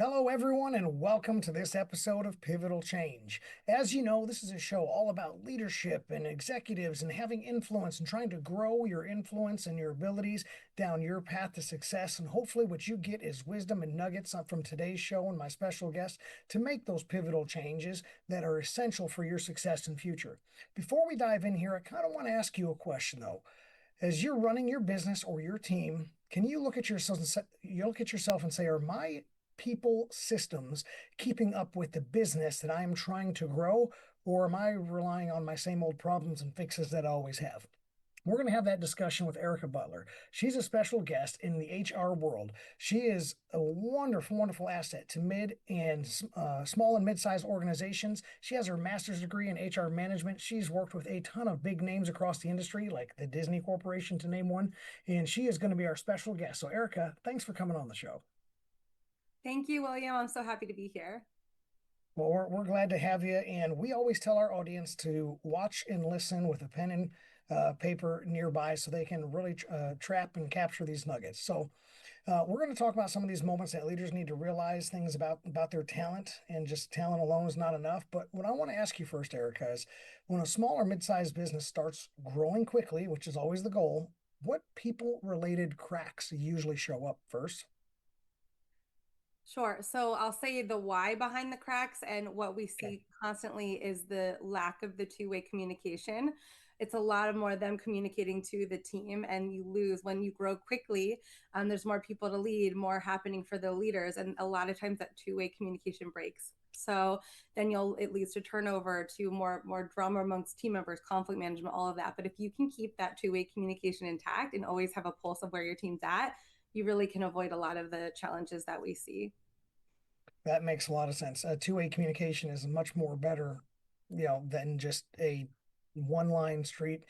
Hello, everyone, and welcome to this episode of Pivotal Change. As you know, this is a show all about leadership and executives and having influence and trying to grow your influence and your abilities down your path to success. And hopefully, what you get is wisdom and nuggets from today's show and my special guest to make those pivotal changes that are essential for your success and future. Before we dive in here, I kind of want to ask you a question, though. As you're running your business or your team, can you look at yourself and say, are my people systems keeping up with the business that I'm trying to grow, or am I relying on my same old problems and fixes that I always have? We're going to have that discussion with Erika Butler. She's a special guest in the HR world. She is a wonderful, wonderful asset to mid and small and mid-sized organizations. She has her master's degree in HR management. She's worked with a ton of big names across the industry, like the Disney Corporation, to name one. And she is going to be our special guest. So, Erika, thanks for coming on the show. Thank you, William. I'm so happy to be here. Well, we're glad to have you. And we always tell our audience to watch and listen with a pen and paper nearby so they can really trap and capture these nuggets. So, we're going to talk about some of these moments that leaders need to realize things about their talent, and just talent alone is not enough. But what I want to ask you first, Erica, is when a small or mid-sized business starts growing quickly, which is always the goal, what people-related cracks usually show up first? Sure. So I'll say the why behind the cracks, and what we Okay. see constantly is the lack of the two-way communication. It's a lot of more them communicating to the team, and you lose when you grow quickly. There's more people to lead, more happening for the leaders, and a lot of times that two-way communication breaks. So then it leads to turnover, to more drama amongst team members, conflict management, all of that. But if you can keep that two-way communication intact and always have a pulse of where your team's at, you really can avoid a lot of the challenges that we see. That makes a lot of sense. Two-way communication is much more better, than just a one-line street,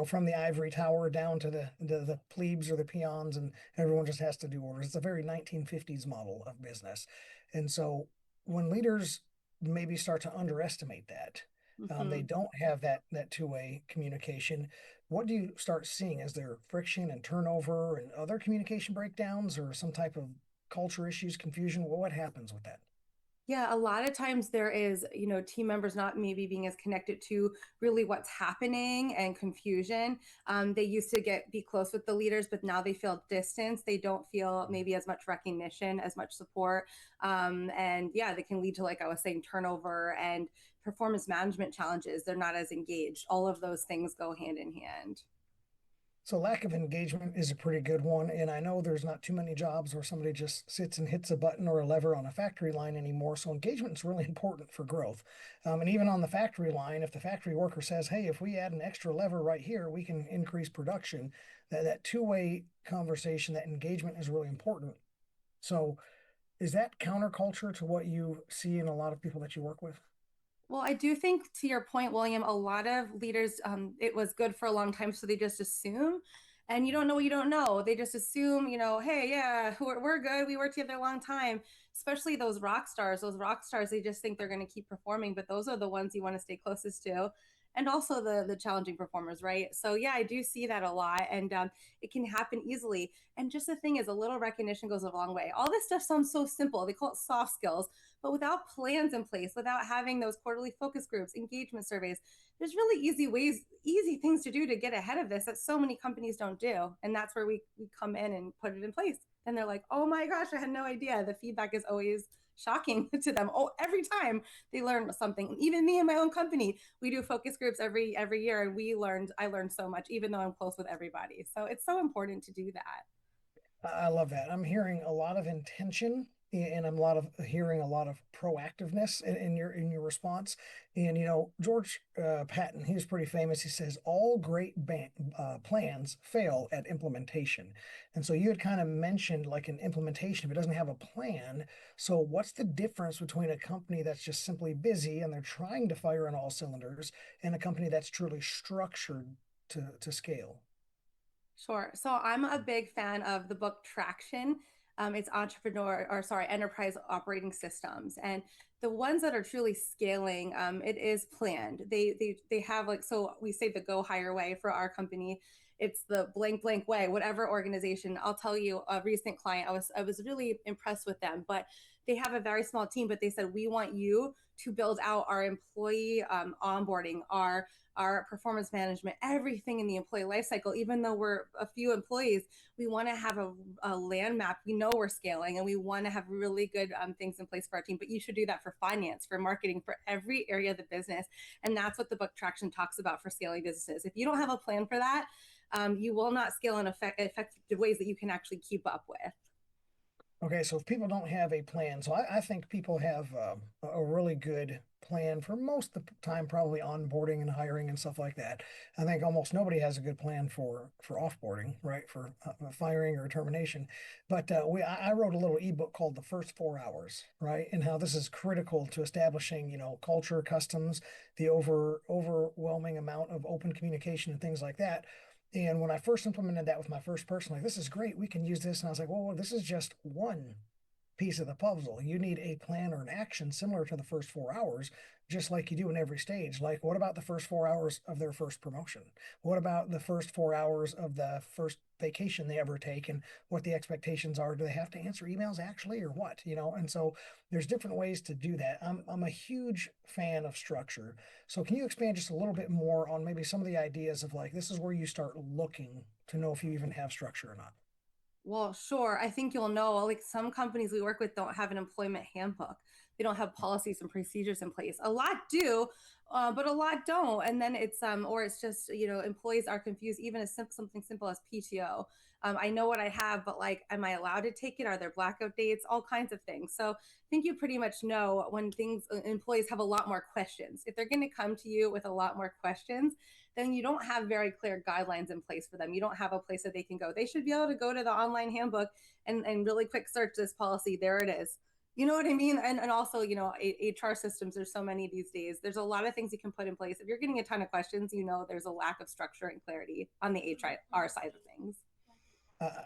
from the ivory tower down to the plebes or the peons, and everyone just has to do orders. It's a very 1950s model of business. And so when leaders maybe start to underestimate that, they Mhm. don't have that two-way communication. What do you start seeing? Is there friction and turnover and other communication breakdowns, or some type of culture issues, confusion? What happens with that? Yeah, a lot of times there is, team members not maybe being as connected to really what's happening, and confusion. They used to be close with the leaders, but now they feel distance. They don't feel maybe as much recognition, as much support. And yeah, they can lead to, like I was saying, turnover and performance management challenges. They're not as engaged. All of those things go hand in hand. So lack of engagement is a pretty good one. And I know there's not too many jobs where somebody just sits and hits a button or a lever on a factory line anymore. So engagement is really important for growth. And even on the factory line, if the factory worker says, hey, if we add an extra lever right here, we can increase production, that two-way conversation, that engagement is really important. So is that counterculture to what you see in a lot of people that you work with? Well, I do think, to your point, William, a lot of leaders, it was good for a long time, so they just assume. And you don't know what you don't know. They just assume, hey, yeah, we're good. We worked together a long time. Especially those rock stars. Those rock stars, they just think they're going to keep performing, but those are the ones you want to stay closest to. And also the challenging performers, right? So yeah, I do see that a lot, and it can happen easily. And just the thing is, a little recognition goes a long way. All this stuff sounds so simple. They call it soft skills, but without plans in place, without having those quarterly focus groups, engagement surveys, there's really easy things to do to get ahead of this that so many companies don't do. And that's where we come in and put it in place. And they're like, oh my gosh, I had no idea. The feedback is always shocking to them. Oh, every time they learn something. Even me and my own company, we do focus groups every year, and I learned so much, even though I'm close with everybody. So it's so important to do that. I love that. I'm hearing a lot of intention, and I'm hearing a lot of proactiveness in your response. And George Patton, he was pretty famous. He says all great plans fail at implementation. And so you had kind of mentioned like an implementation, if it doesn't have a plan. So what's the difference between a company that's just simply busy and they're trying to fire on all cylinders, and a company that's truly structured to scale? Sure. So I'm a big fan of the book Traction. It's enterprise operating systems. And The ones that are truly scaling, it is planned. They have like, so we say the go hire way for our company. It's the blank blank way. Whatever organization, I'll tell you, a recent client, I was really impressed with them, but they have a very small team. But they said we want you to build out our employee onboarding, our performance management, everything in the employee lifecycle. Even though we're a few employees, we want to have a land map. We know we're scaling, and we want to have really good things in place for our team. But you should do that for finance, for marketing, for every area of the business. And that's what the book Traction talks about for scaling businesses. If you don't have a plan for that, you will not scale in effective ways that you can actually keep up with. Okay, so if people don't have a plan, so I think people have a really good plan for most of the time, probably onboarding and hiring and stuff like that. I think almost nobody has a good plan for offboarding, right? For firing or termination. But I wrote a little ebook called The First 4 Hours, right? And how this is critical to establishing, culture, customs, the overwhelming amount of open communication and things like that. And when I first implemented that with my first person, like, this is great, we can use this. And I was like, well, this is just one piece of the puzzle. You need a plan or an action similar to the first 4 hours, just like you do in every stage. Like, what about the first 4 hours of their first promotion? What about the first 4 hours of the first vacation they ever take and what the expectations are? Do they have to answer emails actually or what? And so there's different ways to do that. I'm a huge fan of structure. So can you expand just a little bit more on maybe some of the ideas of like, this is where you start looking to know if you even have structure or not? Well, sure. I think you'll know, like some companies we work with don't have an employment handbook. They don't have policies and procedures in place. A lot do, but a lot don't. And then or it's just, employees are confused, even as something simple as PTO. I know what I have, but like, am I allowed to take it? Are there blackout dates? All kinds of things. So I think you pretty much know when employees have a lot more questions. If they're going to come to you with a lot more questions, then you don't have very clear guidelines in place for them. You don't have a place that they can go. They should be able to go to the online handbook and really quick search this policy. There it is. You know what I mean? And also, HR systems, there's so many these days. There's a lot of things you can put in place. If you're getting a ton of questions, there's a lack of structure and clarity on the HR side of things.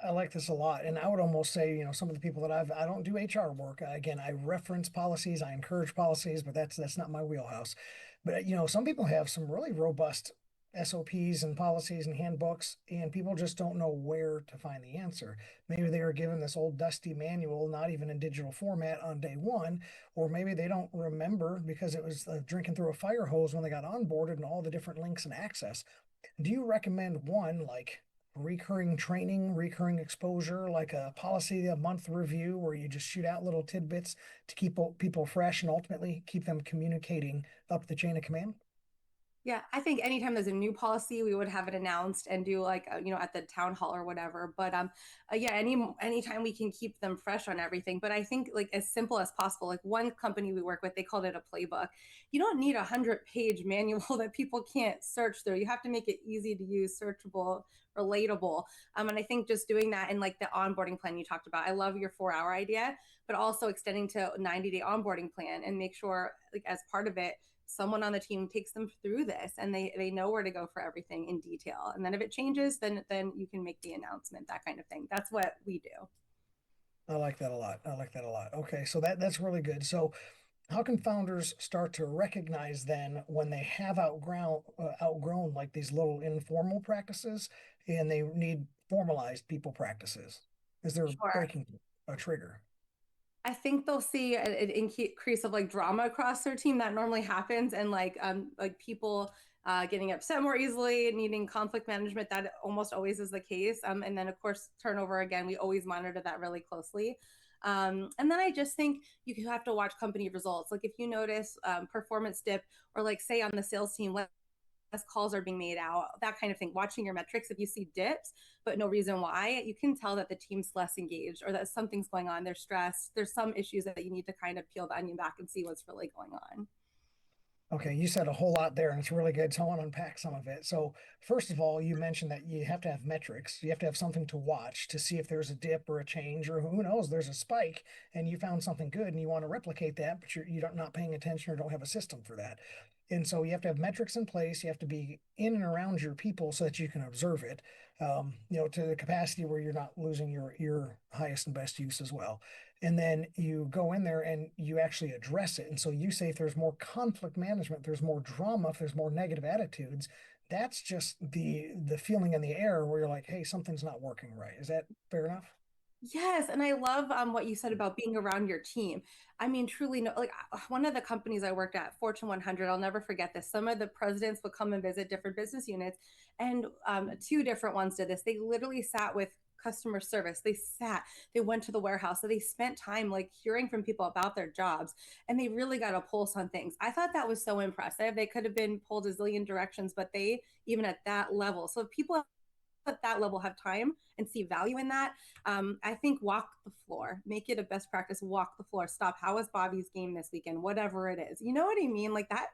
I like this a lot, and I would almost say, some of the people that I don't do HR work. Again, I reference policies, I encourage policies, but that's not my wheelhouse. But some people have some really robust SOPs and policies and handbooks, and people just don't know where to find the answer. Maybe they were given this old dusty manual, not even in digital format on day one, or maybe they don't remember because it was drinking through a fire hose when they got onboarded and all the different links and access. Do you recommend one like recurring training, recurring exposure, like a policy a month review where you just shoot out little tidbits to keep people fresh and ultimately keep them communicating up the chain of command? Yeah, I think anytime there's a new policy, we would have it announced and do like at the town hall or whatever. But yeah, anytime we can keep them fresh on everything. But I think like as simple as possible. Like one company we work with, they called it a playbook. You don't need 100-page manual that people can't search through. You have to make it easy to use, searchable, relatable. And I think just doing that in like the onboarding plan you talked about. I love your 4 hour idea, but also extending to 90-day onboarding plan and make sure like as part of it someone on the team takes them through this and they know where to go for everything in detail. And then if it changes, then you can make the announcement, that kind of thing. That's what we do. I like that a lot. I like that a lot. Okay, so that's really good. So how can founders start to recognize then when they have outgrown like these little informal practices and they need formalized people practices? Is there Sure. breaking a trigger? I think they'll see an increase of like drama across their team that normally happens, and like people getting upset more easily, needing conflict management. That almost always is the case. And then of course turnover again. We always monitor that really closely. And then I just think you have to watch company results. Like if you notice performance dip, or like say on the sales team, less calls are being made out, that kind of thing. Watching your metrics, if you see dips, but no reason why, you can tell that the team's less engaged or that something's going on. They're stressed. There's some issues that you need to kind of peel the onion back and see what's really going on. Okay, you said a whole lot there, and it's really good. So I want to unpack some of it. So, first of all, you mentioned that you have to have metrics. You have to have something to watch to see if there's a dip or a change, or who knows, there's a spike, and you found something good and you want to replicate that, but you're not paying attention or don't have a system for that. And so you have to have metrics in place. You have to be in and around your people so that you can observe it, to the capacity where you're not losing your highest and best use as well. And then you go in there and you actually address it. And so you say if there's more conflict management, there's more drama, if there's more negative attitudes, that's just the feeling in the air where you're like, hey, something's not working right. Is that fair enough? Yes, and I love what you said about being around your team. I mean, truly, no, like one of the companies I worked at, Fortune 100, I'll never forget this. Some of the presidents would come and visit different business units, and two different ones did this. They literally sat with customer service. They went to the warehouse, so they spent time like hearing from people about their jobs, and they really got a pulse on things. I thought that was so impressive. They could have been pulled a zillion directions, but they even at that level. So if people at that level have time and see value in that, I think walk the floor, make it a best practice, walk the floor, stop. How was Bobby's game this weekend? Whatever it is. You know what I mean? Like that,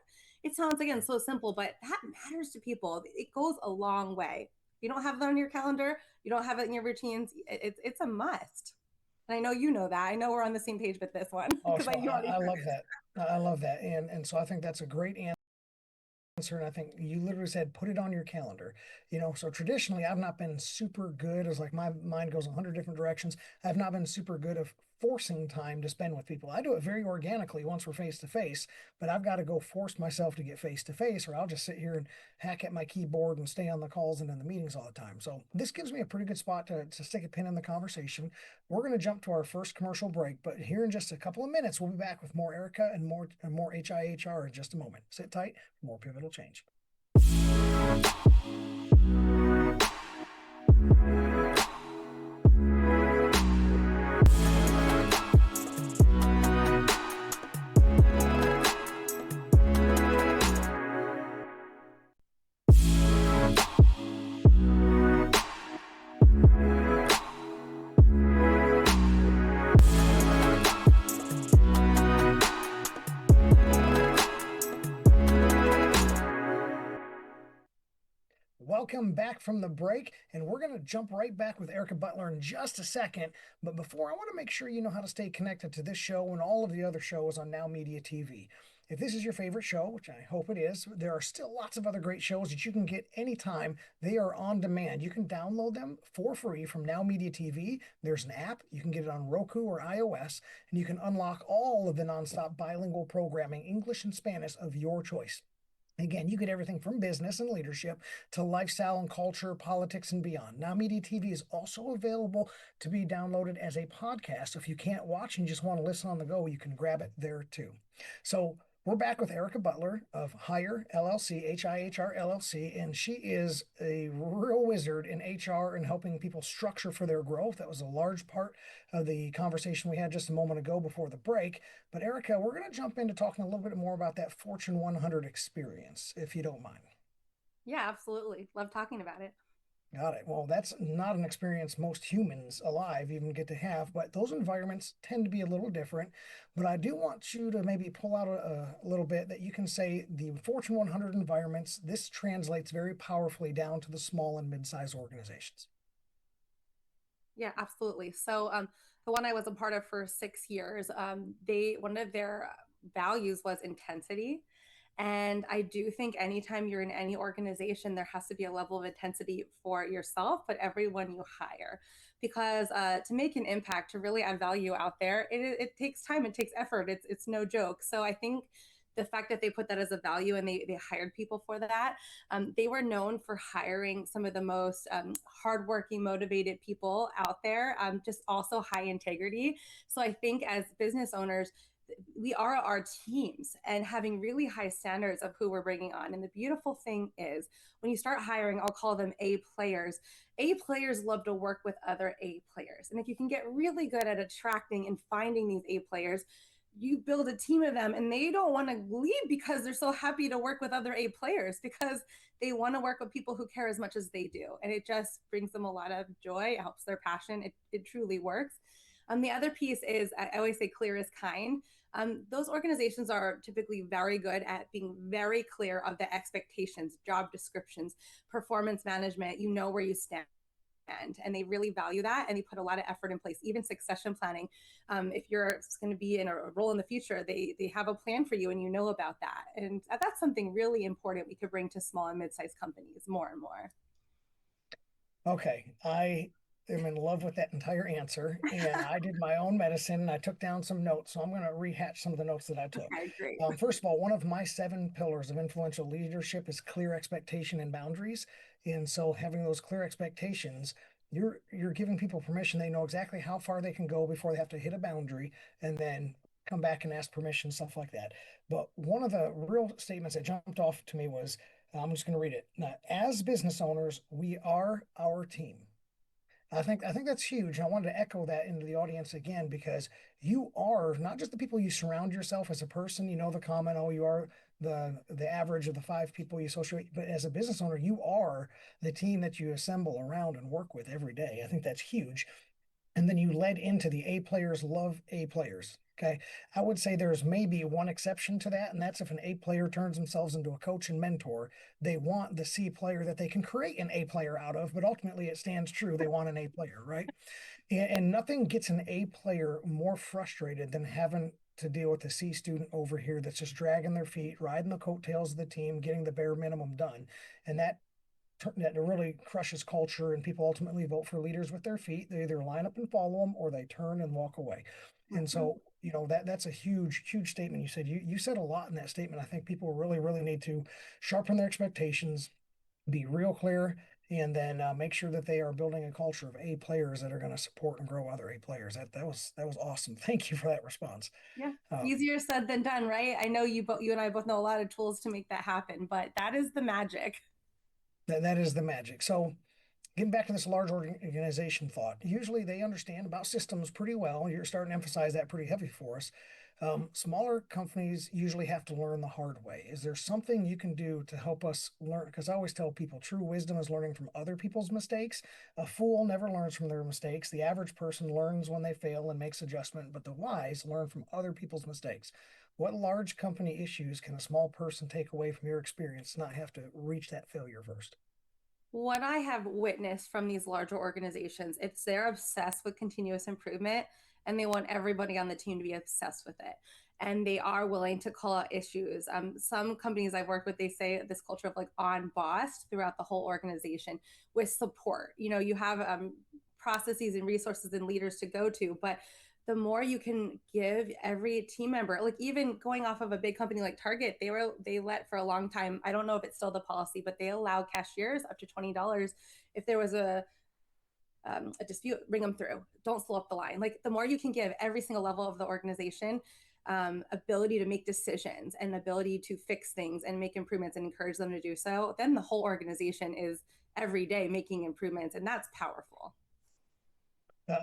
it sounds again so simple, but that matters to people. It goes a long way. If you don't have that on your calendar, you don't have it in your routines, it's a must. And I know you know that. I know we're on the same page with this one Oh, because so you already I heard love it. that. I love that. And so I think that's a great answer. And I think you literally said put it on your calendar. So traditionally I've not been super good, as like my mind goes 100 different directions. I've not been super good of forcing time to spend with people. I do it very organically once we're face to face, but I've got to go force myself to get face to face, or I'll just sit here and hack at my keyboard and stay on the calls and in the meetings all the time. So this gives me a pretty good spot to stick a pin in the conversation. We're going to jump to our first commercial break, but here in just a couple of minutes we'll be back with more Erika and more HIHR in just a moment. Sit tight for more pivotal change. Welcome back from the break, and we're going to jump right back with Erika Butler in just a second. But before, I want to make sure you know how to stay connected to this show and all of the other shows on Now Media TV. If this is your favorite show, which I hope it is, there are still lots of other great shows that you can get anytime. They are on demand. You can download them for free from Now Media TV. There's an app. You can get it on Roku or iOS, and you can unlock all of the nonstop bilingual programming, English and Spanish, of your choice. Again, you get everything from business and leadership to lifestyle and culture, politics, and beyond. Now, Media TV is also available to be downloaded as a podcast. So if you can't watch and just want to listen on the go, you can grab it there too. So we're back with Erika Butler of HIHR LLC, HIHR LLC, and she is a real wizard in HR and helping people structure for their growth. That was a large part of the conversation we had just a moment ago before the break. But Erika, we're going to jump into talking a little bit more about that Fortune 100 experience, if you don't mind. Yeah, absolutely. Love talking about it. Got it. Well, that's not an experience most humans alive even get to have, but those environments tend to be a little different. But I do want you to maybe pull out a little bit that you can say the Fortune 100 environments, this translates very powerfully down to the small and mid-sized organizations. Yeah, absolutely. So, the one I was a part of for 6 years, they one of their values was intensity, and I do think anytime you're in any organization, there has to be a level of intensity for yourself, but everyone you hire, because to make an impact, to really add value out there, it takes time, it takes effort. It's no joke. So I think the fact that they put that as a value and they hired people for that, they were known for hiring some of the most hardworking, motivated people out there, just also high integrity. So I think as business owners, we are our teams and having really high standards of who we're bringing on. And the beautiful thing is when you start hiring, I'll call them A players. A players love to work with other A players. And if you can get really good at attracting and finding these A players, you build a team of them and they don't want to leave because they're so happy to work with other A players because they want to work with people who care as much as they do. And it just brings them a lot of joy, it helps their passion. It truly works. The other piece is I always say clear is kind. Those organizations are typically very good at being very clear of the expectations, job descriptions, performance management. You know where you stand. and they really value that, and they put a lot of effort in place, even succession planning. If you're going to be in a role in the future, they have a plan for you, and you know about that. And that's something really important we could bring to small and mid-sized companies more and more. Okay, I am in love with that entire answer, and I did my own medicine and I took down some notes. So I'm going to rehatch some of the notes that I took. Okay, great. First of all, one of my 7 pillars of influential leadership is clear expectation and boundaries. And so having those clear expectations, you're giving people permission. They know exactly how far they can go before they have to hit a boundary and then come back and ask permission, stuff like that. But one of the real statements that jumped off to me was, I'm just going to read it. Now, as business owners, we are our team. I think that's huge. I wanted to echo that into the audience again because you are not just the people you surround yourself as a person. You know the comment, oh, you are the average of the 5 people you associate. But as a business owner, you are the team that you assemble around and work with every day. I think that's huge. And then you led into the A players love A players. Okay. I would say there's maybe one exception to that, and that's if an A player turns themselves into a coach and mentor. They want the C player that they can create an A player out of, but ultimately it stands true. They want an A player, right? And nothing gets an A player more frustrated than having to deal with the C student over here that's just dragging their feet, riding the coattails of the team, getting the bare minimum done. And that really crushes culture, and people ultimately vote for leaders with their feet. They either line up and follow them or they turn and walk away. And Mhm. so, that's a huge statement. You said a lot in that statement. I think people really need to sharpen their expectations, be real clear, and then make sure that they are building a culture of A players that are going to support and grow other A players. That was awesome. Thank you for that response. Yeah. Um, Easier said than done, right? I know you and I both know a lot of tools to make that happen, but that is the magic. that is the magic. So getting back to this large organization thought, usually they understand about systems pretty well. You're starting to emphasize that pretty heavy for us. Smaller companies usually have to learn the hard way. Is there something you can do to help us learn? Because I always tell people true wisdom is learning from other people's mistakes. A fool never learns from their mistakes. The average person learns when they fail and makes adjustment, but the wise learn from other people's mistakes. What large company issues can a small person take away from your experience to not have to reach that failure first? What I have witnessed from these larger organizations, it's they're obsessed with continuous improvement, and they want everybody on the team to be obsessed with it. And they are willing to call out issues. Some companies I've worked with, they say this culture of like on boss throughout the whole organization with support. You have processes and resources and leaders to go to, but the more you can give every team member, like even going off of a big company like Target, they let for a long time, I don't know if it's still the policy, but they allow cashiers up to $20 if there was a dispute, bring them through, don't slow up the line. Like the more you can give every single level of the organization ability to make decisions and ability to fix things and make improvements and encourage them to do so, then the whole organization is every day making improvements, and that's powerful.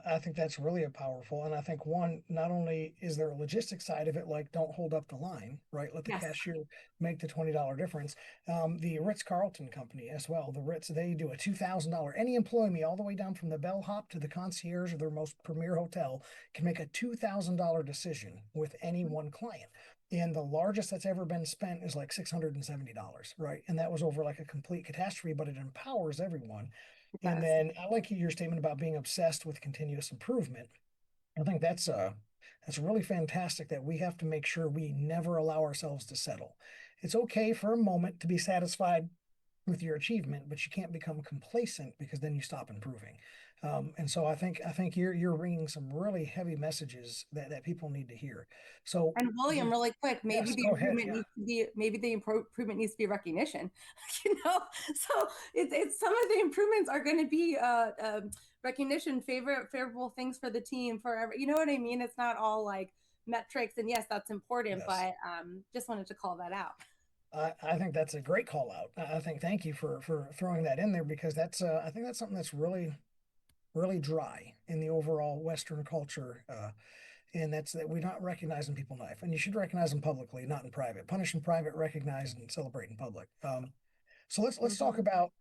I think that's really a powerful, and I think one, not only is there a logistics side of it, like don't hold up the line, right? Let the Yes. cashier make the $20 difference. The Ritz-Carlton company as well. The Ritz, they do a $2,000. Any employee, all the way down from the bellhop to the concierge of their most premier hotel, can make a $2,000 decision with any one client. And the largest that's ever been spent is like $670, right? And that was over like a complete catastrophe, but it empowers everyone. It And does. then I like your statement about being obsessed with continuous improvement. I think that's really fantastic that we have to make sure we never allow ourselves to settle. It's okay for a moment to be satisfied with your achievement, but you can't become complacent because then you stop improving. And so I think you're bringing some really heavy messages that people need to hear. So And William, really quick, yes, go ahead. Yeah. maybe the improvement needs to be recognition. So it's some of the improvements are going to be recognition, favorable things for the team, forever. You know what I mean? It's not all like metrics, and yes, that's important, Yes. but just wanted to call that out. I think that's a great call out. I think thank you for throwing that in there because I think that's something that's really dry in the overall Western culture, and that's that we're not recognizing people in life, and you should recognize them publicly, not in private. Punish in private, recognize and celebrate in public. So let's talk Mhm. about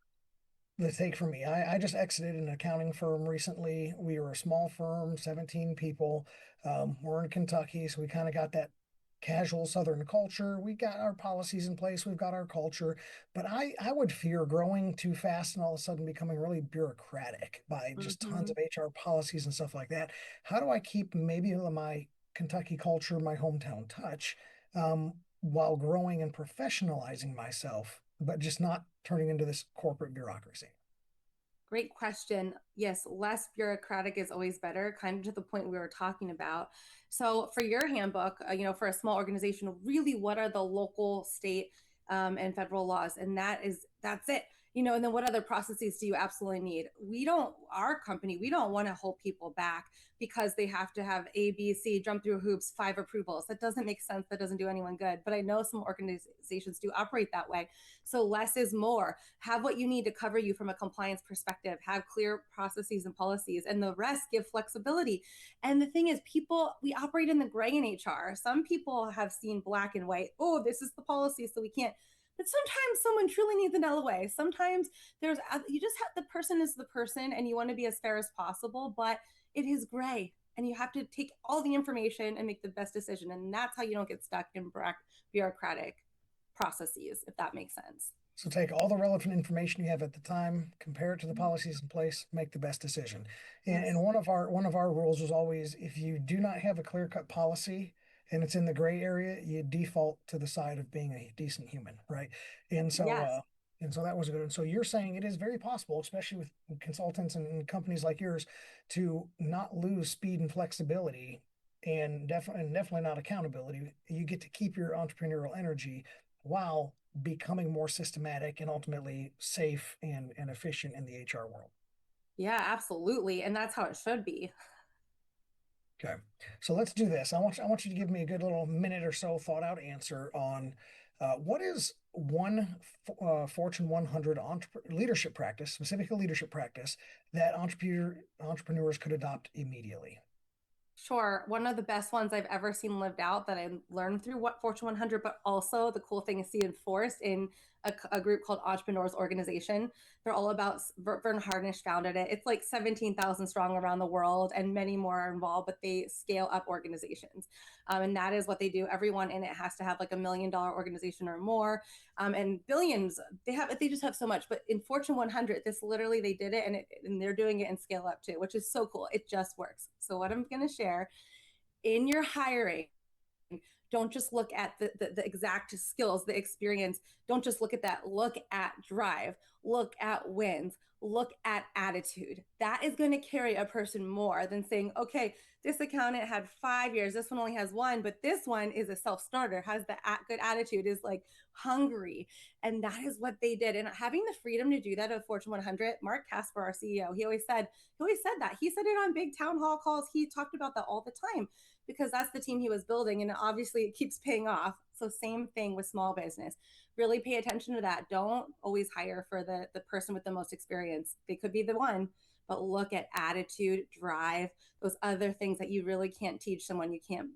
the take for me. I just exited an accounting firm recently. We were a small firm, 17 people. We're in Kentucky, so we kind of got that casual Southern culture. We got our policies in place, we've got our culture, but I would fear growing too fast and all of a sudden becoming really bureaucratic by just tons Hmm. of HR policies and stuff like that. How do I keep maybe my Kentucky culture, my hometown touch, while growing and professionalizing myself, but just not turning into this corporate bureaucracy? Great question. Yes, less bureaucratic is always better, kind of to the point we were talking about. So, for your handbook, for a small organization, really, what are the local, state, and federal laws? And that's it. And then what other processes do you absolutely need? Our company, we don't want to hold people back because they have to have A, B, C, jump through hoops, 5 approvals. That doesn't make sense. That doesn't do anyone good. But I know some organizations do operate that way. So less is more. Have what you need to cover you from a compliance perspective, have clear processes and policies, and the rest give flexibility. And the thing is, we operate in the gray in HR. Some people have seen black and white. Oh, this is the policy, so we can't. But sometimes someone truly needs an LOA. Sometimes you just have the person is the person, and you want to be as fair as possible, but it is gray. And you have to take all the information and make the best decision. And that's how you don't get stuck in bureaucratic processes, if that makes sense. So take all the relevant information you have at the time, compare it to the policies in place, make the best decision. And Yes. one of our rules was always, if you do not have a clear-cut policy and it's in the gray area, you default to the side of being a decent human, right? And so Yes. uh and so that was good. And so you're saying it is very possible, especially with consultants and companies like yours, to not lose speed and flexibility and definitely not accountability. You get to keep your entrepreneurial energy while becoming more systematic and ultimately safe and efficient in the HR world. Yeah, absolutely. And that's how it should be. Okay. So let's do this. I want you to give me a good little minute or so thought out answer on what is one Fortune 100 leadership practice, specifically leadership practice, that entrepreneurs could adopt immediately. Sure. One of the best ones I've ever seen lived out that I learned through what Fortune 100, but also the cool thing is see enforced in a group called Entrepreneurs Organization. They're all about Vern Harnish founded it. It's like 17,000 strong around the world and many more are involved, but they scale up organizations. And that is what they do. Everyone in it has to have like $1 million organization or more. And billions, they just have so much. But in Fortune 100, this literally they did it and they're doing it in scale up too, which is so cool. It just works. So what I'm going to share in your hiring, don't just look at the exact skills, the experience. Don't just look at that. Look at drive, look at wins, look at attitude. That is going to carry a person more than saying, okay, this accountant had 5 years, this one only has one, but this one is a self-starter, has the good attitude, is like hungry. And that is what they did. And having the freedom to do that at Fortune 100, Mark Casper, our CEO, he always said that. He said it on big town hall calls. He talked about that all the time because that's the team he was building. And obviously it keeps paying off. So same thing with small business. Really pay attention to that. Don't always hire for the person with the most experience. They could be the one, but look at attitude, drive, those other things that you really can't teach someone. You can't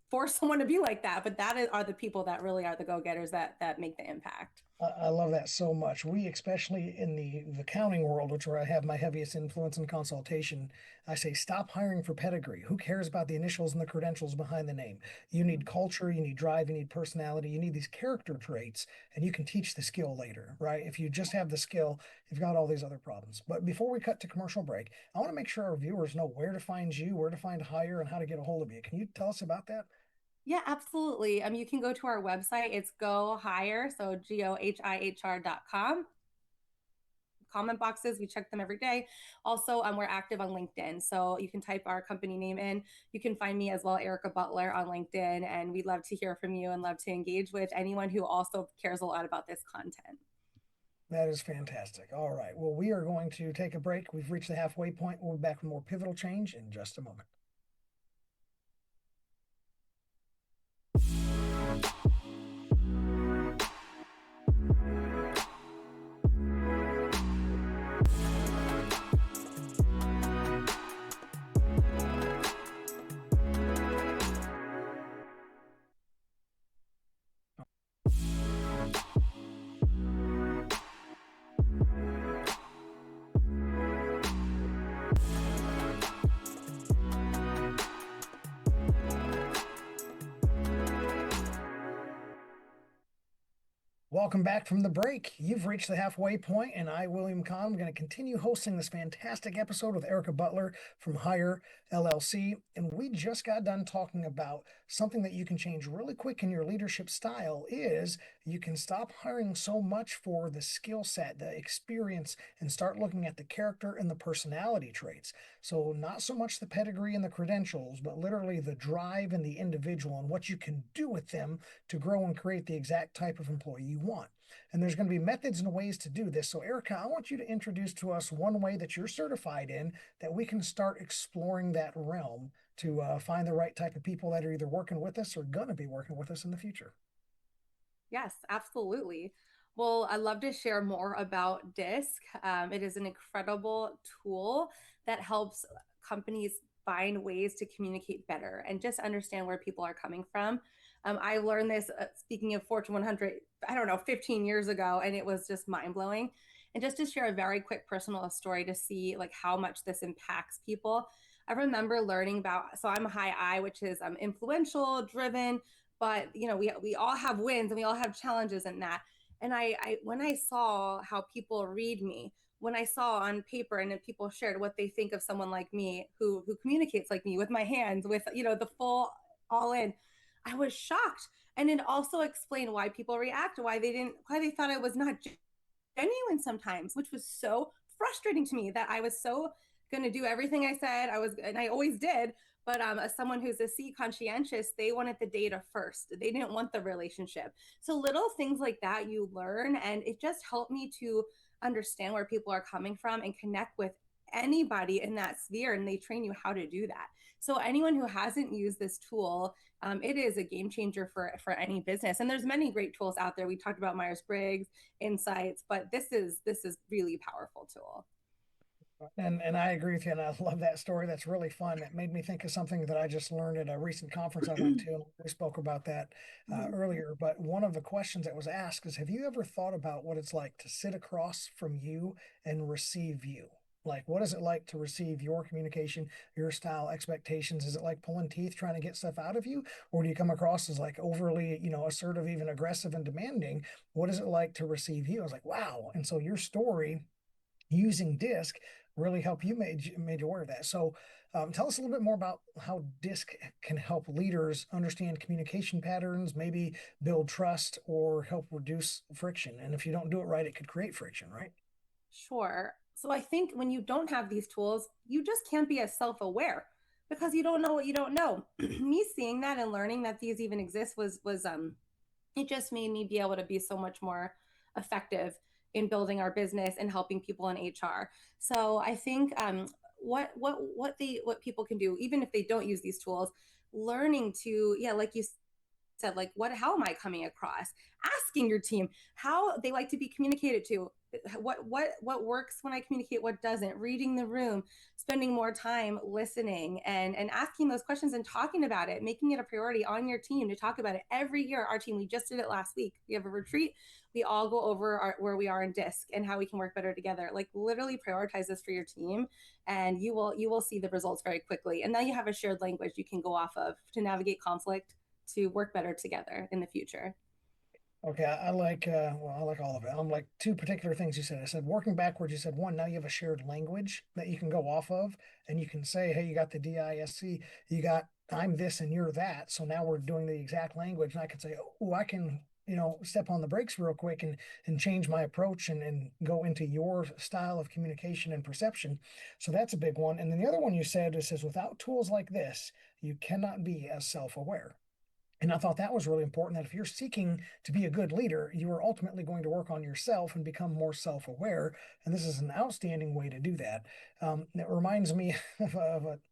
force someone to be like that, but are the people that really are the go-getters that make the impact. I love that so much. We, especially in the accounting world, which where I have my heaviest influence and consultation, I say stop hiring for pedigree. Who cares about the initials and the credentials behind the name? You need culture, you need drive, you need personality, you need these character traits, and you can teach the skill later, right? If you just have the skill, you've got all these other problems. But before we cut to commercial break, I want to make sure our viewers know where to find you, where to find HIHR, and how to get a hold of you. Can you tell us about that? Yeah, absolutely. You can go to our website. It's Go Hire, so GOHIHR.com. Comment boxes, we check them every day. Also, we're active on LinkedIn, so you can type our company name in. You can find me as well, Erika Butler, on LinkedIn, and we'd love to hear from you and love to engage with anyone who also cares a lot about this content. That is fantastic. All right. Well, we are going to take a break. We've reached the halfway point. We'll be back with more pivotal change in just a moment. Welcome back from the break. You've reached the halfway point, and I, William Conn, am going to continue hosting this fantastic episode with Erika Butler from HIHR LLC. And we just got done talking about something that you can change really quick in your leadership style is you can stop hiring so much for the skill set, the experience, and start looking at the character and the personality traits. So not so much the pedigree and the credentials, but literally the drive and the individual and what you can do with them to grow and create the exact type of employee you want. And there's going to be methods and ways to do this. So, Erika, I want you to introduce to us one way that you're certified in that we can start exploring that realm to find the right type of people that are either working with us or going to be working with us in the future. Yes, absolutely. Well, I'd love to share more about DISC. It is an incredible tool that helps companies find ways to communicate better and just understand where people are coming from. I learned this, speaking of Fortune 100, I don't know, 15 years ago, and it was just mind blowing. And just to share a very quick personal story to see like how much this impacts people. I remember learning about, so I'm a high I, which is influential, driven, but we all have wins and we all have challenges in that. And I when I saw how people read me, when I saw on paper and then people shared what they think of someone like me who communicates like me with my hands, with the full all in, I was shocked. And it also explained why people react, why they thought I was not genuine sometimes, which was so frustrating to me that I was so going to do everything I said I was, and I always did. But as someone who's a C conscientious, they wanted the data first. They didn't want the relationship. So little things like that you learn, and it just helped me to understand where people are coming from and connect with anybody in that sphere. And they train you how to do that. So anyone who hasn't used this tool, it is a game changer for any business. And there's many great tools out there. We talked about Myers Briggs, Insights, but this is really powerful tool. And I agree with you, and I love that story. That's really fun. It made me think of something that I just learned at a recent conference I went to, and we spoke about that Mhm. earlier. But one of the questions that was asked is, have you ever thought about what it's like to sit across from you and receive you? Like, what is it like to receive your communication, your style, expectations? Is it like pulling teeth trying to get stuff out of you? Or do you come across as like overly, assertive, even aggressive and demanding? What is it like to receive you? I was like, wow. And so your story using DISC really help you made you aware of that. So tell us a little bit more about how DISC can help leaders understand communication patterns, maybe build trust or help reduce friction. And if you don't do it right, it could create friction, right? Sure. So I think when you don't have these tools, you just can't be as self-aware because you don't know what you don't know. Me seeing that and learning that these even exist was it just made me be able to be so much more effective in building our business and helping people in HR. So I think what people can do, even if they don't use these tools, learning to, yeah, like you said, like how am I coming across, asking your team how they like to be communicated to, what works when I communicate, what doesn't, reading the room, spending more time listening and asking those questions and talking about it, making it a priority on your team to talk about it every year. Our team, we just did it last week, we have a retreat, we all go over where we are in DISC and how we can work better together. Like literally prioritize this for your team, and you will see the results very quickly. And now you have a shared language you can go off of to navigate conflict, to work better together in the future. Okay, I like well, I like all of it. I'm like two particular things you said. I said working backwards, you said one, now you have a shared language that you can go off of and you can say, hey, you got the DISC, you got I'm this and you're that. So now we're doing the exact language. And I can say, oh, I can, step on the brakes real quick and change my approach and go into your style of communication and perception. So that's a big one. And then the other one you said, it says without tools like this, you cannot be as self-aware. And I thought that was really important that if you're seeking to be a good leader, you are ultimately going to work on yourself and become more self aware. And this is an outstanding way to do that. It reminds me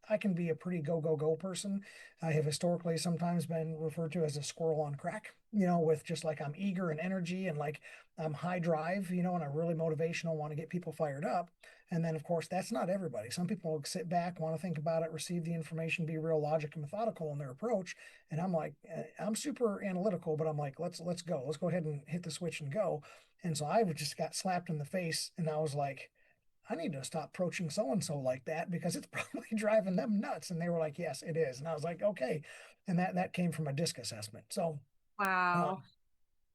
I can be a pretty go, go, go person. I have historically sometimes been referred to as a squirrel on crack, with just like I'm eager and energy and like I'm high drive, and I'm really motivational, want to get people fired up. And then, of course, that's not everybody. Some people sit back, want to think about it, receive the information, be real logic and methodical in their approach. And I'm like, I'm super analytical, but I'm like, let's go. Let's go ahead and hit the switch and go. And so I just got slapped in the face and I was like, I need to stop approaching so and so like that because it's probably driving them nuts. And they were like, yes, it is. And I was like, okay. And that came from a DISC assessment. So Wow.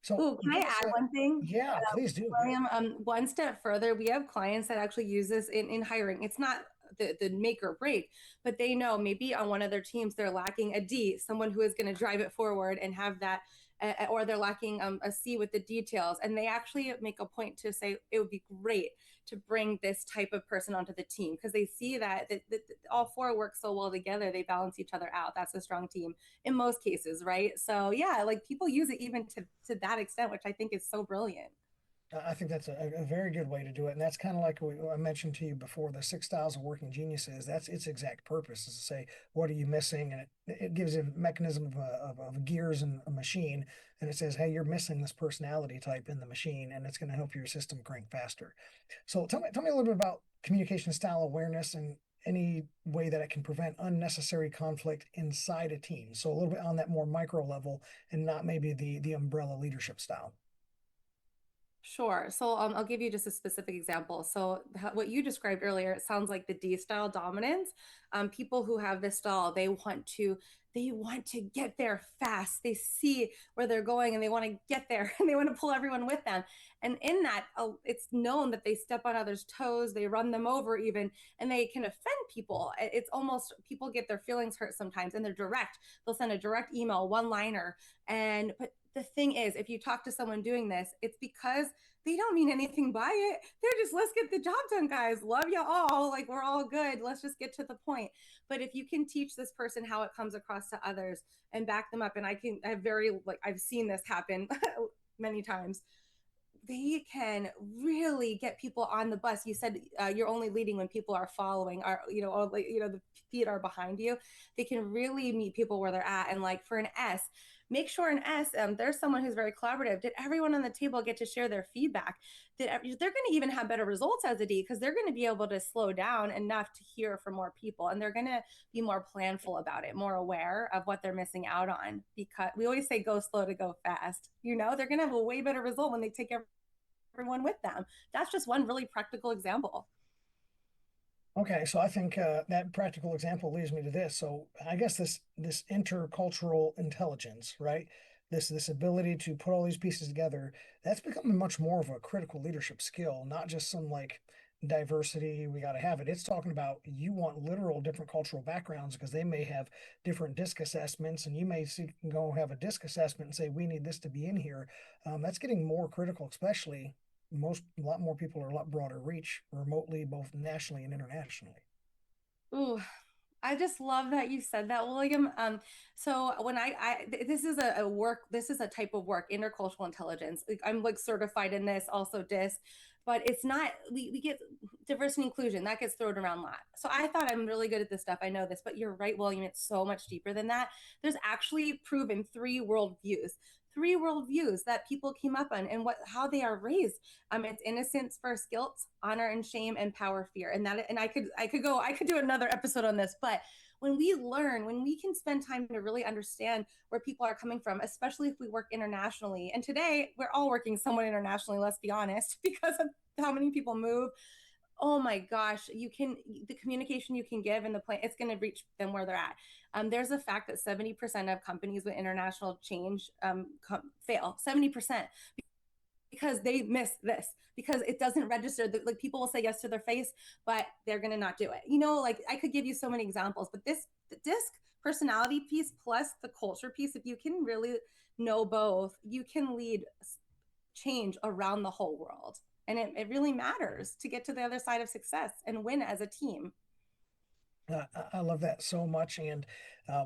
So Oh, can I give us add a, one thing? yeah, please do. Yeah. William, one step further, we have clients that actually use this in hiring. It's not the make or break, but they know maybe on one of their teams they're lacking a D, someone who is going to drive it forward and have that, or they're lacking a C with the details. And they actually make a point to say it would be great to bring this type of person onto the team because they see that all four work so well together. They balance each other out. That's a strong team in most cases, right? So yeah, like people use it even to that extent, which I think is so brilliant. I think that's a very good way to do it. And that's kind of like what I mentioned to you before, the 6 styles of working geniuses. That's its exact purpose is to say, what are you missing? And it gives a mechanism of gears in a machine. And it says, hey, you're missing this personality type in the machine, and it's going to help your system crank faster. So tell me a little bit about communication style awareness and any way that it can prevent unnecessary conflict inside a team. So a little bit on that more micro level and not maybe the umbrella leadership style. Sure. So I'll give you just a specific example. So what you described earlier, it sounds like the D style dominance. People who have this style, they want to get there fast. They see where they're going and they want to get there and they want to pull everyone with them. And in that, it's known that they step on others' toes, they run them over even, and they can offend people. It's almost people get their feelings hurt sometimes, and they're direct. They'll send a direct email, one liner, and but the thing is, if you talk to someone doing this, it's because they don't mean anything by it. They're just, let's get the job done, guys. Love you all. Like, we're all good. Let's just get to the point. But if you can teach this person how it comes across to others and back them up, and I've seen this happen many times, they can really get people on the bus. You said you're only leading when people are following, or the feet are behind you. They can really meet people where they're at. And like for an S, make sure an S, there's someone who's very collaborative. Did everyone on the table get to share their feedback? They're going to even have better results as a D because they're going to be able to slow down enough to hear from more people, and they're going to be more planful about it, more aware of what they're missing out on. Because we always say go slow to go fast. They're going to have a way better result when they take everyone with them. That's just one really practical example. Okay, so I think that practical example leads me to this. So I guess this intercultural intelligence, right? This ability to put all these pieces together, that's becoming much more of a critical leadership skill, not just some like diversity, we got to have it. It's talking about you want literal different cultural backgrounds because they may have different disc assessments, and you may go have a disc assessment and say we need this to be in here. That's getting more critical, especially a lot more people are a lot broader reach remotely, both nationally and internationally. Ooh, I just love that you said that, William. So when this is a work, this is a type of work, intercultural intelligence. Like, I'm like certified in this, also DISC, but it's not. We get diversity and inclusion that gets thrown around a lot. So I thought I'm really good at this stuff. I know this, but you're right, William. It's so much deeper than that. There's actually proven three worldviews that people came up on and how they are raised. It's innocence first, guilt, honor and shame, and power, fear. And I could do another episode on this, but when we can spend time to really understand where people are coming from, especially if we work internationally. And today we're all working somewhat internationally, let's be honest, because of how many people move. Oh my gosh, the communication you can give and the plan, it's going to reach them where they're at. There's a fact that 70% of companies with international change fail. 70%, because they miss this, because it doesn't register. Like, people will say yes to their face, but they're going to not do it. Like, I could give you so many examples, but the disc personality piece plus the culture piece, if you can really know both, you can lead change around the whole world. And it really matters to get to the other side of success and win as a team. I love that so much. And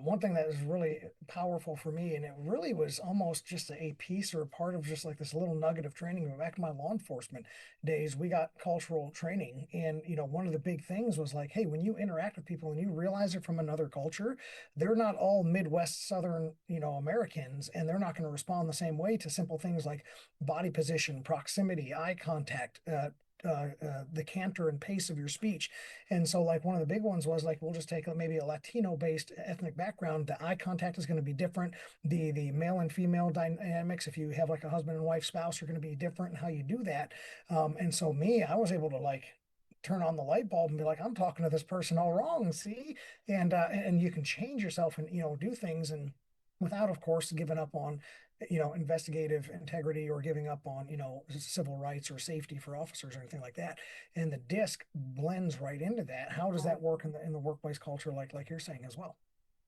one thing that was really powerful for me, and it really was almost just a piece or a part of just like this little nugget of training. Back in my law enforcement days, we got cultural training. And, one of the big things was like, hey, when you interact with people and you realize they're from another culture, they're not all Midwest, Southern, Americans, and they're not going to respond the same way to simple things like body position, proximity, eye contact, the canter and pace of your speech. And so, like, one of the big ones was like, we'll just take maybe a Latino-based ethnic background. The eye contact is going to be different. The male and female dynamics, if you have like a husband and wife spouse, are going to be different in how you do that. And so, I was able to like turn on the light bulb and be like, I'm talking to this person all wrong. See, and you can change yourself and do things. And without, of course, giving up on, investigative integrity or giving up on, civil rights or safety for officers or anything like that. And the DISC blends right into that. How does that work in the workplace culture, like you're saying as well?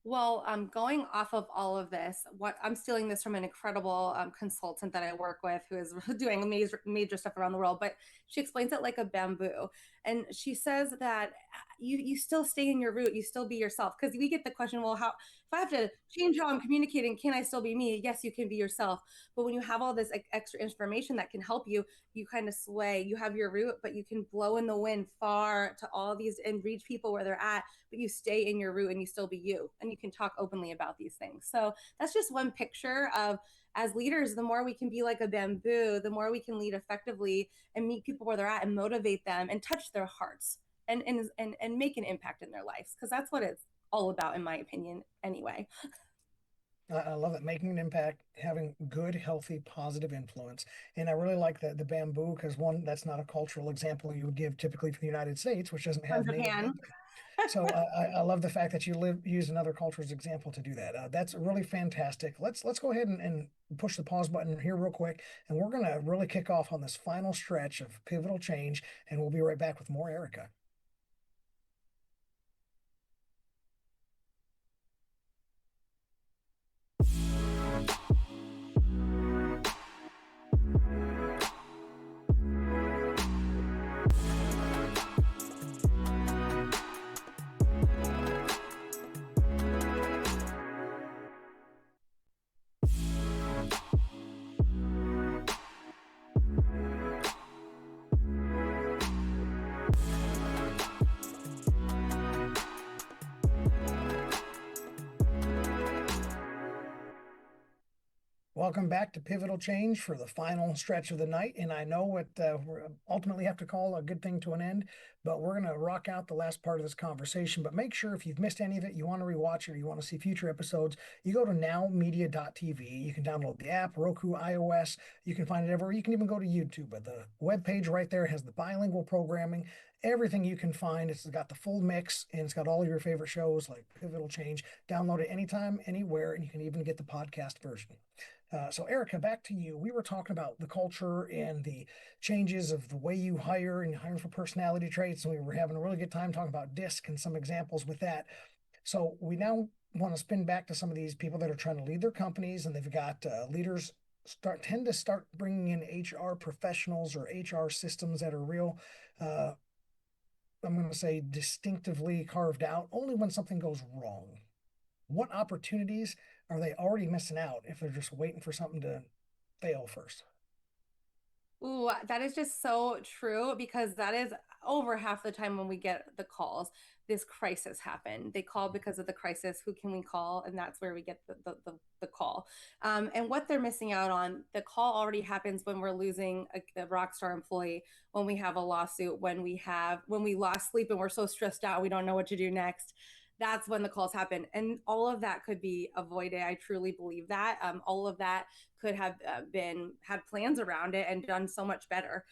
Well, going off of all of this, what I'm stealing this from an incredible consultant that I work with who is doing major stuff around the world, but she explains it like a bamboo. And she says that you still stay in your root, you still be yourself. Because we get the question, well, how, if I have to change how I'm communicating, can I still be me? Yes, you can be yourself. But when you have all this extra information that can help you, you kind of sway. You have your root, but you can blow in the wind far to all these and reach people where they're at, but you stay in your root and you still be you, and you can talk openly about these things. So that's just one picture of, as leaders, the more we can be like a bamboo, the more we can lead effectively and meet people where they're at and motivate them and touch their hearts and make an impact in their lives, because that's what it's all about, in my opinion, anyway. I love it. Making an impact, having good, healthy, positive influence. And I really like the bamboo because one, that's not a cultural example you would give typically for the United States, which doesn't From have native Japan. bamboo. So I love the fact that you use another culture's example to do that. That's really fantastic. Let's go ahead and push the pause button here real quick, and we're gonna really kick off on this final stretch of pivotal change, and we'll be right back with more Erika. Welcome back to Pivotal Change for the final stretch of the night. And I know what we ultimately have to call a good thing to an end, but we're going to rock out the last part of this conversation. But make sure if you've missed any of it, you want to rewatch it, or you want to see future episodes, you go to nowmedia.tv. You can download the app, Roku, iOS. You can find it everywhere. You can even go to YouTube. But the webpage right there has the bilingual programming, everything you can find. It's got the full mix, and it's got all your favorite shows like Pivotal Change. Download it anytime, anywhere, and you can even get the podcast version. So, Erika, back to you. We were talking about the culture and the changes of the way you hire and hire for personality traits. And we were having a really good time talking about DISC and some examples with that. So, we now want to spin back to some of these people that are trying to lead their companies, and they've got leaders tend to start bringing in HR professionals or HR systems that are real. I'm going to say distinctively carved out only when something goes wrong. What opportunities are they already missing out if they're just waiting for something to fail first? Ooh, that is just so true, because that is over half the time when we get the calls. This crisis happened. They call because of the crisis. Who can we call? And that's where we get the call. And what they're missing out on, the call already happens when we're losing a rock star employee, when we have a lawsuit, when we lost sleep and we're so stressed out we don't know what to do next. That's when the calls happen, and all of that could be avoided. I truly believe that. All of that could have been had plans around it and done so much better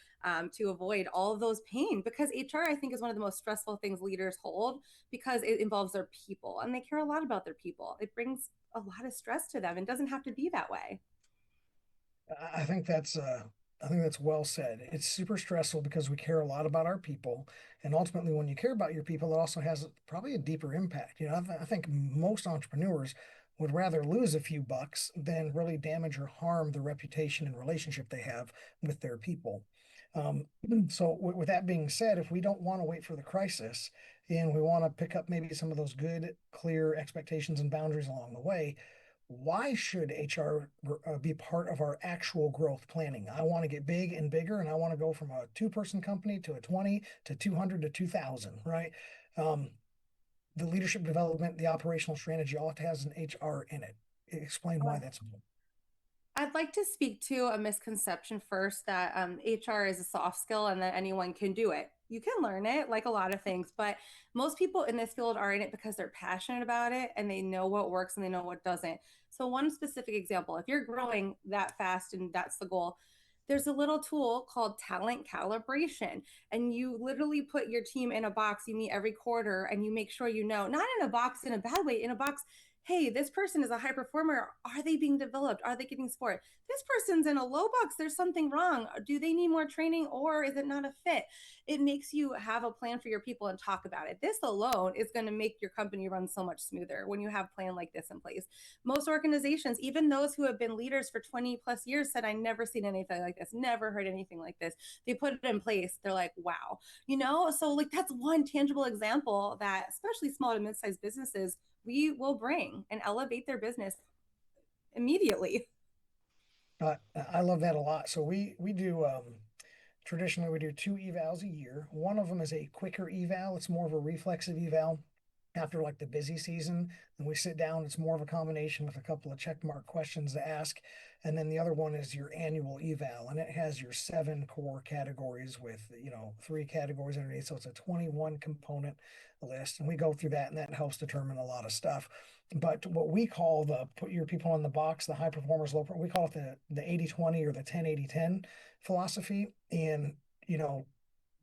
to avoid all of those pain, because HR, I think, is one of the most stressful things leaders hold, because it involves their people and they care a lot about their people. It brings a lot of stress to them and doesn't have to be that way. I think that's well said. It's super stressful because we care a lot about our people, and ultimately, when you care about your people, it also has probably a deeper impact. I think most entrepreneurs would rather lose a few bucks than really damage or harm the reputation and relationship they have with their people. Um, so, with that being said, if we don't want to wait for the crisis and we want to pick up maybe some of those good, clear expectations and boundaries along the way, why should HR be part of our actual growth planning? I want to get big and bigger, and I want to go from a two-person company to a 20 to 200 to 2,000, right? Um, the leadership development, the operational strategy, all it has an HR in it. Explain why that's important. I'd like to speak to a misconception first, that HR is a soft skill and that anyone can do it. You can learn it like a lot of things, but most people in this field are in it because they're passionate about it and they know what works and they know what doesn't. So, one specific example, if you're growing that fast and that's the goal, there's a little tool called talent calibration. And you literally put your team in a box, you meet every quarter, and you make sure you know, not in a box in a bad way, in a box hey, this person is a high performer. Are they being developed? Are they getting support? This person's in a low box. There's something wrong. Do they need more training or is it not a fit? It makes you have a plan for your people and talk about it. This alone is going to make your company run so much smoother when you have a plan like this in place. Most organizations, even those who have been leaders for 20 plus years, said, I never seen anything like this, never heard anything like this. They put it in place. They're like, wow, you know? So, like, that's one tangible example that, especially small to mid sized businesses, we will bring and elevate their business immediately. I love that a lot. So we do traditionally we do two evals a year. One of them is a quicker eval. It's more of a reflexive eval after like the busy season. And we sit down. It's more of a combination with a couple of check mark questions to ask. And then the other one is your annual eval, and it has your seven core categories with, three categories underneath. So it's a 21 component list. And we go through that, and that helps determine a lot of stuff. But what we call the put your people in the box, the high performers, we call it the 80-20 or the 10-80-10 philosophy. And,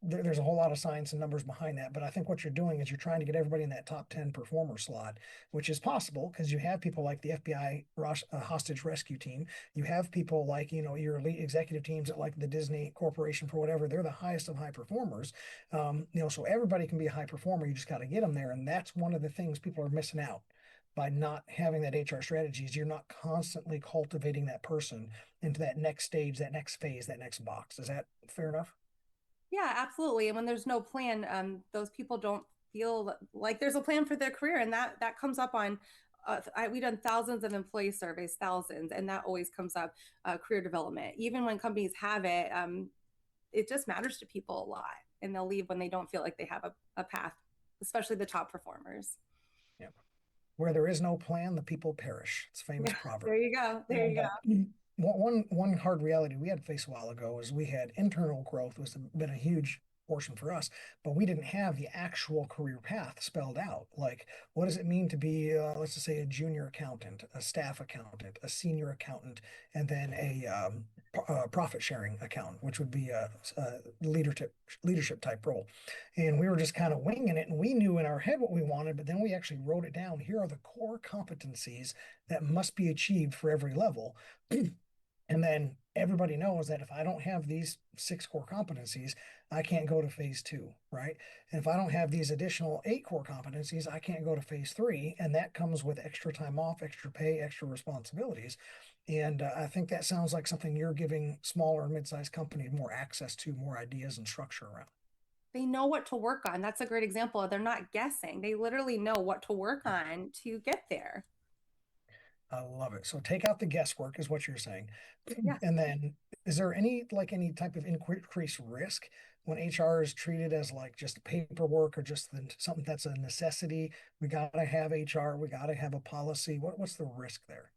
there's a whole lot of science and numbers behind that. But I think what you're doing is you're trying to get everybody in that top 10 performer slot, which is possible because you have people like the FBI hostage rescue team. You have people like, your elite executive teams at like the Disney Corporation for whatever. They're the highest of high performers. So everybody can be a high performer. You just got to get them there. And that's one of the things people are missing out by not having that HR strategies. You're not constantly cultivating that person into that next stage, that next phase, that next box. Is that fair enough? Yeah, absolutely. And when there's no plan, those people don't feel like there's a plan for their career, and that comes up on. We've done thousands of employee surveys, thousands, and that always comes up. Career development, even when companies have it, it just matters to people a lot, and they'll leave when they don't feel like they have a path, especially the top performers. Yeah. Where there is no plan, the people perish. It's a famous Yeah, proverb. there you go. There you And go. one hard reality we had to face a while ago is we had internal growth was been a huge portion for us, but we didn't have the actual career path spelled out. Like, what does it mean to be, let's just say, a junior accountant, a staff accountant, a senior accountant, and then a profit sharing accountant, which would be a leadership type role. And we were just kind of winging it, and we knew in our head what we wanted, but then we actually wrote it down. Here are the core competencies that must be achieved for every level. And then everybody knows that if I don't have these six core competencies, I can't go to phase two, right? And if I don't have these additional eight core competencies, I can't go to phase three. And that comes with extra time off, extra pay, extra responsibilities. And I think that sounds like something you're giving smaller and mid-sized companies more access to, more ideas and structure around. They know what to work on. That's a great example. They're not guessing. They literally know what to work on to get there. I love it. So take out the guesswork is what you're saying. Yeah. And then is there any type of increased risk when HR is treated as like just paperwork or just something that's a necessity? We got to have HR, we got to have a policy. What's the risk there?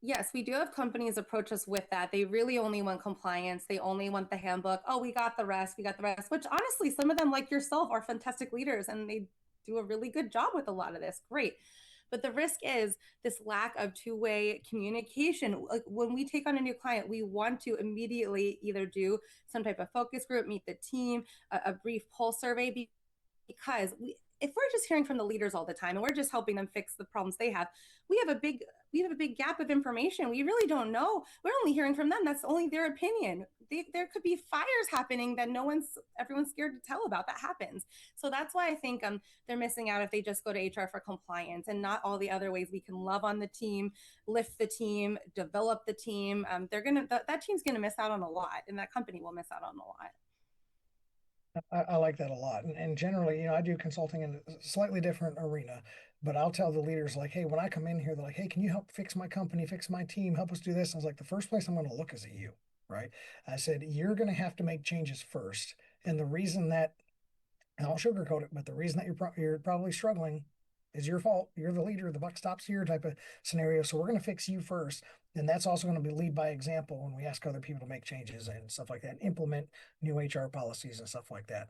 Yes, we do have companies approach us with that. They really only want compliance. They only want the handbook. Oh, we got the rest. We got the rest, which honestly, some of them, like yourself, are fantastic leaders and they do a really good job with a lot of this. Great. But the risk is this lack of two-way communication. Like when we take on a new client, we want to immediately either do some type of focus group, meet the team, a brief pulse survey, because if we're just hearing from the leaders all the time and we're just helping them fix the problems they have, we have a big gap of information. We really don't know. We're only hearing from them. That's only their opinion. There could be fires happening that everyone's scared to tell about. That happens. So that's why I think they're missing out if they just go to HR for compliance and not all the other ways we can love on the team, lift the team, develop the team. That team's gonna miss out on a lot, and that company will miss out on a lot. I like that a lot. And generally, I do consulting in a slightly different arena, but I'll tell the leaders like, hey, when I come in here, they're like, hey, can you help fix my company, fix my team, help us do this? I was like, the first place I'm going to look is at you, right? I said, you're going to have to make changes first. And the reason that, I don't sugarcoat it, but the reason that you're probably struggling is your fault. You're the leader, the buck stops here type of scenario. So we're going to fix you first. And that's also going to be lead by example when we ask other people to make changes and stuff like that, and implement new HR policies and stuff like that.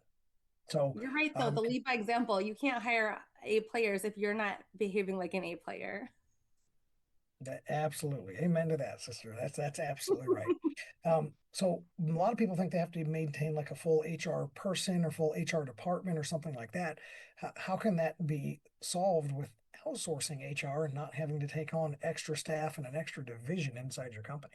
So, You're right, though. um, The lead by example. You can't hire A players if you're not behaving like an A player. absolutely, amen to that, sister. That's absolutely right. So a lot of people think they have to maintain like a full HR person or full HR department or something like that. How can that be solved outsourcing HR and not having to take on extra staff and an extra division inside your company?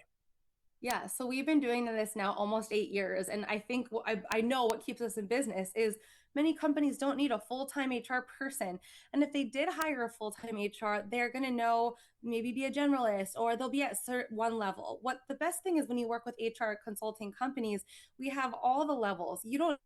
Yeah, so we've been doing this now almost 8 years. And I think I know what keeps us in business is many companies don't need a full-time HR person. And if they did hire a full-time HR, they're going to know maybe be a generalist or they'll be at one level. What the best thing is when you work with HR consulting companies, we have all the levels. You don't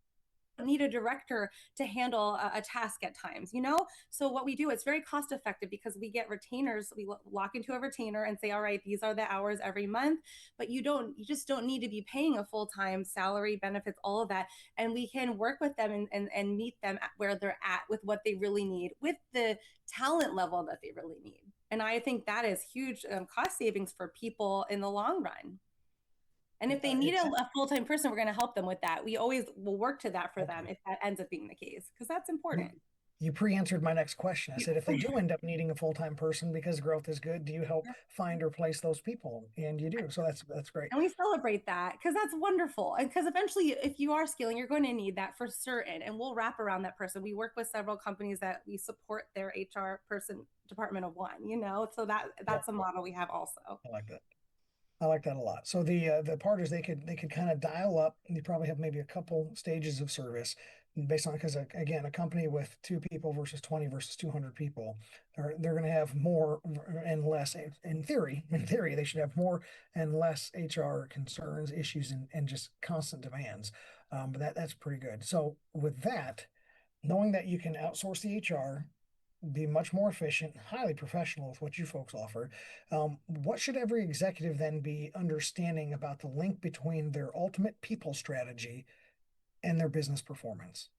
need a director to handle a task at times, you know? So what we do, it's very cost effective because we get retainers, we lock into a retainer and say, all right, these are the hours every month, but you just don't need to be paying a full-time salary, benefits, all of that. And we can work with them and meet them at where they're at with what they really need, with the talent level that they really need. And I think that is huge cost savings for people in the long run. And if they need It's a full-time person, we're going to help them with that. We always will work to that for them okay. if that ends up being the case, because that's You, important. you pre-answered my next question. I said, if they do end up needing a full-time person because growth is good, do you help find or place those people? And you do. So that's great. And we celebrate that because that's wonderful. And because eventually, if you are scaling, you're going to need that for certain. And we'll wrap around that person. We work with several companies that we support their HR person department of one, you know, so Yeah, that's a model we have also. I like that. I like that a lot. So the part is they could kind of dial up. You probably have maybe a couple stages of service based on because again a company with 2 people versus 20 versus 200 people, they're going to have more and less. In theory, they should have more and less HR concerns, issues, and just constant demands. But that's pretty good. So with that, knowing that you can outsource the HR, be much more efficient, highly professional with what you folks offer. What should every executive then be understanding about the link between their ultimate people strategy and their business performance?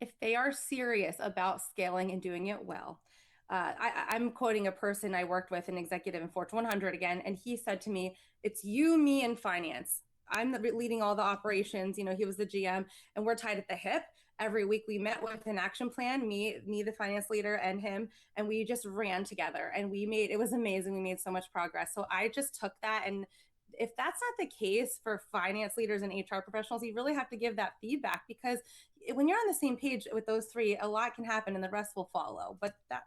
If they are serious about scaling and doing it well, I'm quoting a person I worked with, an executive in Fortune 100 again, and he said to me, "It's you, me, and finance. Leading all the operations. You know, he was the GM, and we're tied at the hip. Every week we met with an action plan, me, the finance leader, and him, and we just ran together, and it was amazing. We made so much progress. So I just took that and if that's not the case for finance leaders and HR professionals, you really have to give that feedback because when you're on the same page with those three, a lot can happen and the rest will follow. But that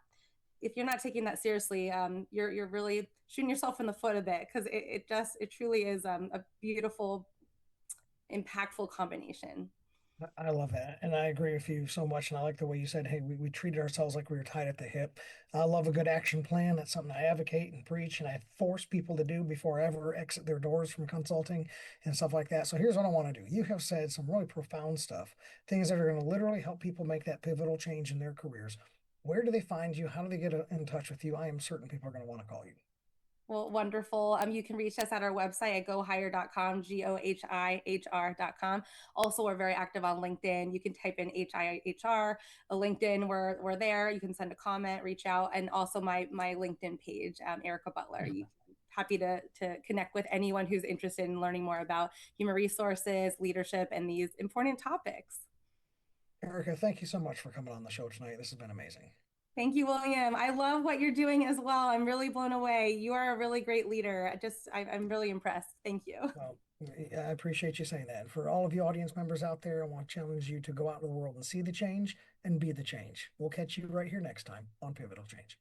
if you're not taking that seriously, you're really shooting yourself in the foot a bit because it truly is a beautiful, impactful combination. I love that. And I agree with you so much. And I like the way you said, hey, we treated ourselves like we were tied at the hip. I love a good action plan. That's something I advocate and preach and I force people to do before I ever exit their doors from consulting and stuff like that. So here's what I want to do. You have said some really profound stuff, things that are going to literally help people make that pivotal change in their careers. Where do they find you? How do they get in touch with you? I am certain people are going to want to call you. Well, wonderful. You can reach us at our website at gohire.com, GOHIHR.com. Also, we're very active on LinkedIn. You can type in HIHR, a LinkedIn. We're there. You can send a comment, reach out, and also my LinkedIn page, Erika Butler. Happy to connect with anyone who's interested in learning more about human resources, leadership, and these important topics. Erika, thank you so much for coming on the show tonight. This has been amazing. Thank you, William. I love what you're doing as well. I'm really blown away. You are a really great leader. I'm really impressed. Thank you. Well, I appreciate you saying that. And for all of you audience members out there, I want to challenge you to go out into the world and see the change and be the change. We'll catch you right here next time on Pivotal Change.